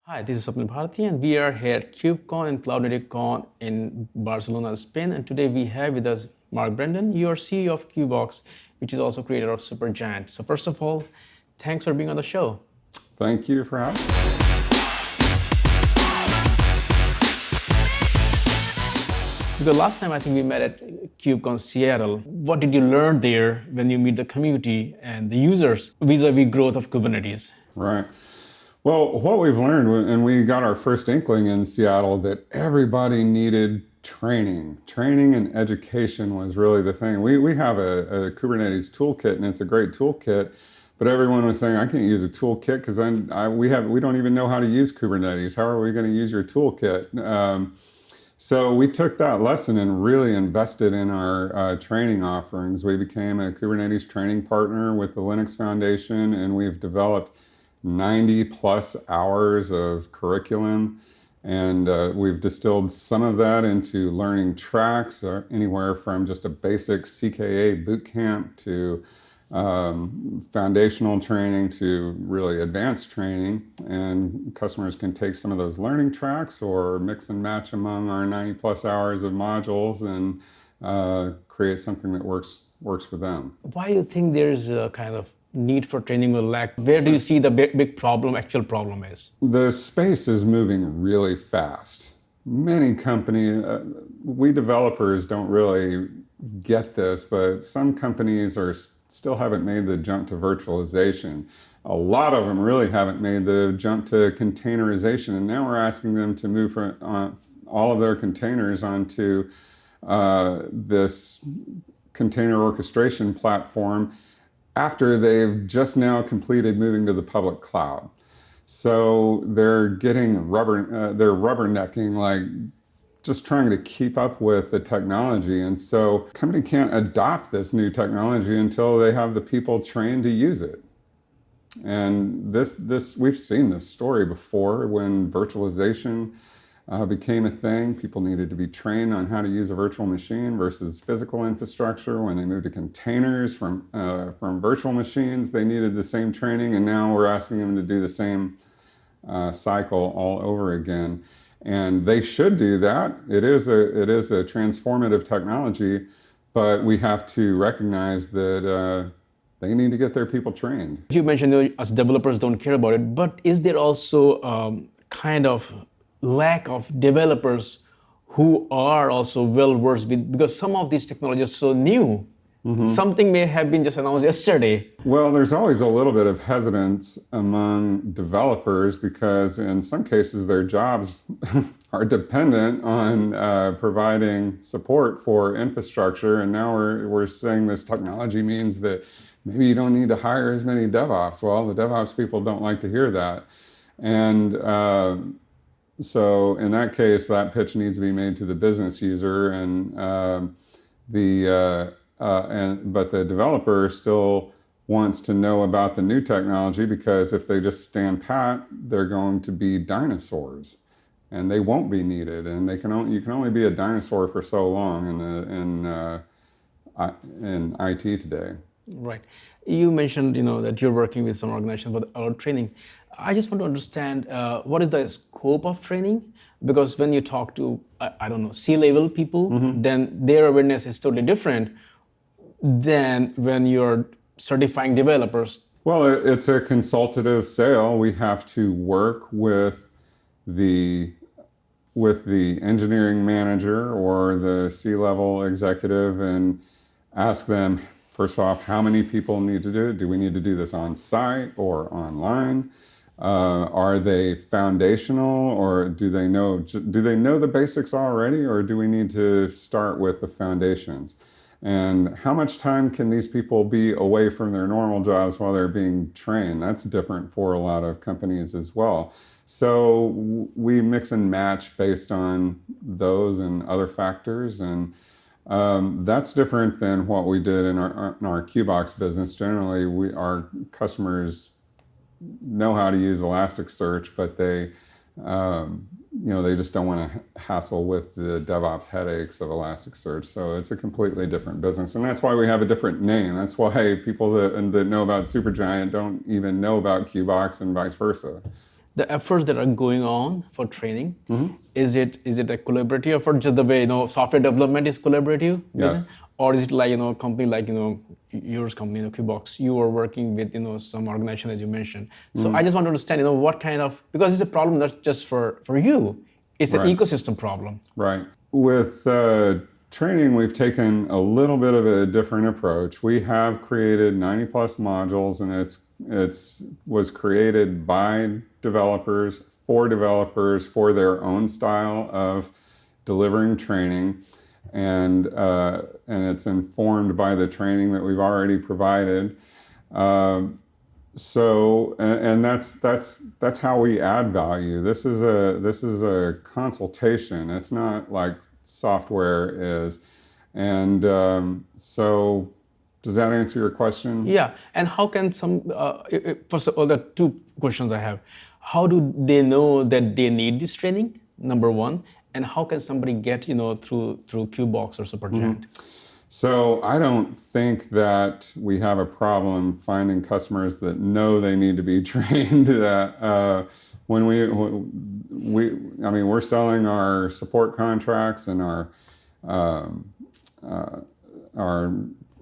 Hi, this is Swapnil Bharati, and we are here at CubeCon and Cloud Native Con in Barcelona, Spain. And today we have with us Mark Brendan, your CEO of CubeOx, which is also creator of SuperGiant. So first of all, thanks for being on the show. Thank you for having me. Because last time I think we met at CubeCon Seattle. What did you learn there when you meet the community and the users vis-a-vis growth of Kubernetes? Right. Well, what we've learned, and we got our first inkling in Seattle, that everybody needed training. Training and education was really the thing. We have a Kubernetes toolkit, and it's a great toolkit, but everyone was saying, I can't use a toolkit because we don't even know how to use Kubernetes. How are we going to use your toolkit? So we took that lesson and really invested in our training offerings. We became a Kubernetes training partner with the Linux Foundation, and we've developed 90 plus hours of curriculum. And we've distilled some of that into learning tracks, anywhere from just a basic CKA bootcamp to foundational training to really advanced training. And customers can take some of those learning tracks or mix and match among our 90 plus hours of modules and create something that works for them. Why do you think there's a kind of need for training or lack? Where do you see the big problem, actual problem is? The space is moving really fast. Many companies, we developers don't really get this, but some companies still haven't made the jump to virtualization. A lot of them really haven't made the jump to containerization, and now we're asking them to move from all of their containers onto this container orchestration platform after they've just now completed moving to the public cloud. So they're getting they're rubbernecking, like just trying to keep up with the technology. And so company can't adopt this new technology until they have the people trained to use it. And this we've seen this story before when virtualization became a thing. People needed to be trained on how to use a virtual machine versus physical infrastructure. When they moved to containers from virtual machines, they needed the same training, and now we're asking them to do the same cycle all over again. And they should do that. It is a transformative technology, but we have to recognize that they need to get their people trained. You mentioned us developers don't care about it, but is there also kind of lack of developers who are also well versed with, because some of these technologies are so new. Mm-hmm. Something may have been just announced yesterday. Well, there's always a little bit of hesitance among developers because in some cases their jobs are dependent on providing support for infrastructure. And now we're saying this technology means that maybe you don't need to hire as many DevOps. Well, the DevOps people don't like to hear that. And so in that case, that pitch needs to be made to the business user, but the developer still wants to know about the new technology, because if they just stand pat, they're going to be dinosaurs, and they won't be needed. And you can only be a dinosaur for so long in IT today. Right. You mentioned that you're working with some organization for our training. I just want to understand what is the scope of training, because when you talk to C-level people, mm-hmm. then their awareness is totally different than when you're certifying developers. Well, it's a consultative sale. We have to work with the engineering manager or the C-level executive and ask them, first off, how many people need to do it? Do we need to do this on site or online? Are they foundational, or do they know the basics already, or do we need to start with the foundations? And how much time can these people be away from their normal jobs while they're being trained? That's different for a lot of companies as well. So we mix and match based on those and other factors, and that's different than what we did in our CubeOx business. Generally, our customers know how to use Elasticsearch, but they just don't want to hassle with the DevOps headaches of Elasticsearch. So it's a completely different business, and that's why we have a different name. That's why people that know about SuperGiant don't even know about CubeOx, and vice versa. the efforts that are going on for training, is it a collaborative effort, just the way software development is collaborative? Yes. Or is it like a company like yours company, Qbox, you are working with some organization as you mentioned. So I just want to understand what kind of, because it's a problem not just for you, it's an Right. ecosystem problem. Right. With training, we've taken a little bit of a different approach. We have created 90 plus modules, and it's was created by developers for their own style of delivering training, and it's informed by the training that we've already provided. And that's how we add value. This is a consultation. It's not like software is, and so does that answer your question? Yeah, and how can first of all, the two questions I have. How do they know that they need this training, number one, and how can somebody get through Qbox or SuperGiant? So I don't think that we have a problem finding customers that know they need to be trained. When we're selling our support contracts and our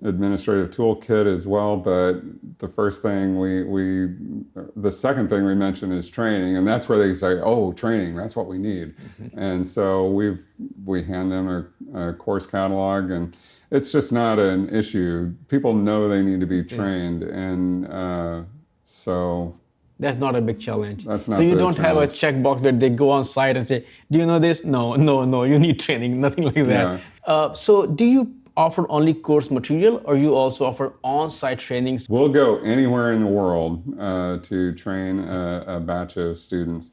administrative toolkit as well, but the second thing we mention is training, and that's where they say, "Oh, training, that's what we need." And so we hand them a course catalog, and it's just not an issue. People know they need to be trained, and so that's not a big challenge. That's not so you the don't have a challenge. checkbox where they go on site and say, "Do you know this?" No, you need training. Nothing like that. So do you offer only course material, or you also offer on-site trainings? We'll go anywhere in the world to train a batch of students.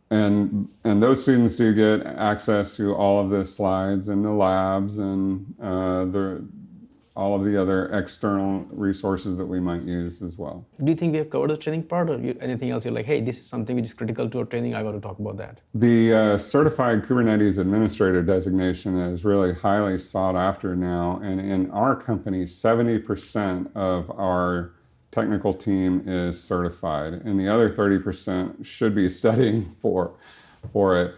And those students do get access to all of the slides and the labs and all of the other external resources that we might use as well. Do you think we have covered the training part, or anything else you're like, hey, this is something which is critical to our training, I got to talk about that? The Certified Kubernetes Administrator designation is really highly sought after now. And in our company, 70% of our technical team is certified, and the other 30% should be studying for it.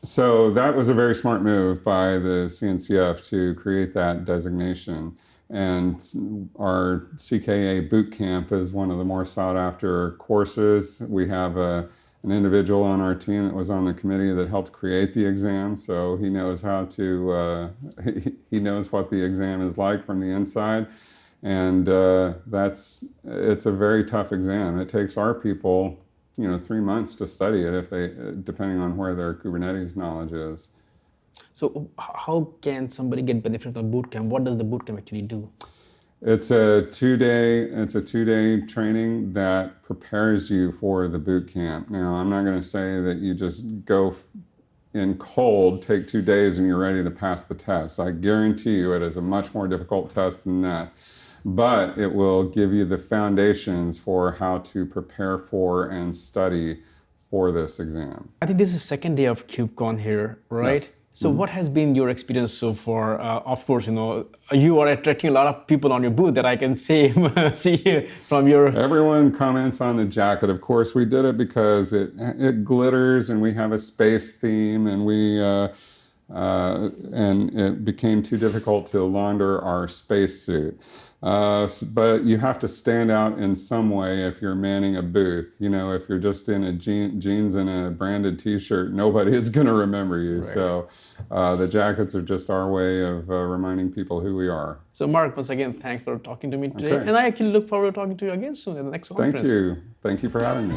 So that was a very smart move by the CNCF to create that designation. And our CKA bootcamp is one of the more sought after courses. We have an individual on our team that was on the committee that helped create the exam, so he knows how to, he knows what the exam is like from the inside. And it's a very tough exam. It takes our people 3 months to study it, depending on where their Kubernetes knowledge is. So how can somebody get benefit from bootcamp? What does the bootcamp actually do? It's a two-day training that prepares you for the bootcamp. Now, I'm not going to say that you just go in cold, take 2 days, and you're ready to pass the test. I guarantee you it is a much more difficult test than that. But it will give you the foundations for how to prepare for and study for this exam. I think this is the second day of CubeCon here, right? Yes. So what has been your experience so far? Of course, you are attracting a lot of people on your booth that I can see from your... Everyone comments on the jacket. Of course, we did it because it glitters and we have a space theme, and and it became too difficult to launder our spacesuit. But you have to stand out in some way if you're manning a booth. If you're just in a jeans and a branded T-shirt, nobody is going to remember you. Right. So the jackets are just our way of reminding people who we are. So Mark, once again, thanks for talking to me today. Okay. And I actually look forward to talking to you again soon at the next conference. Thank you. Thank you for having me.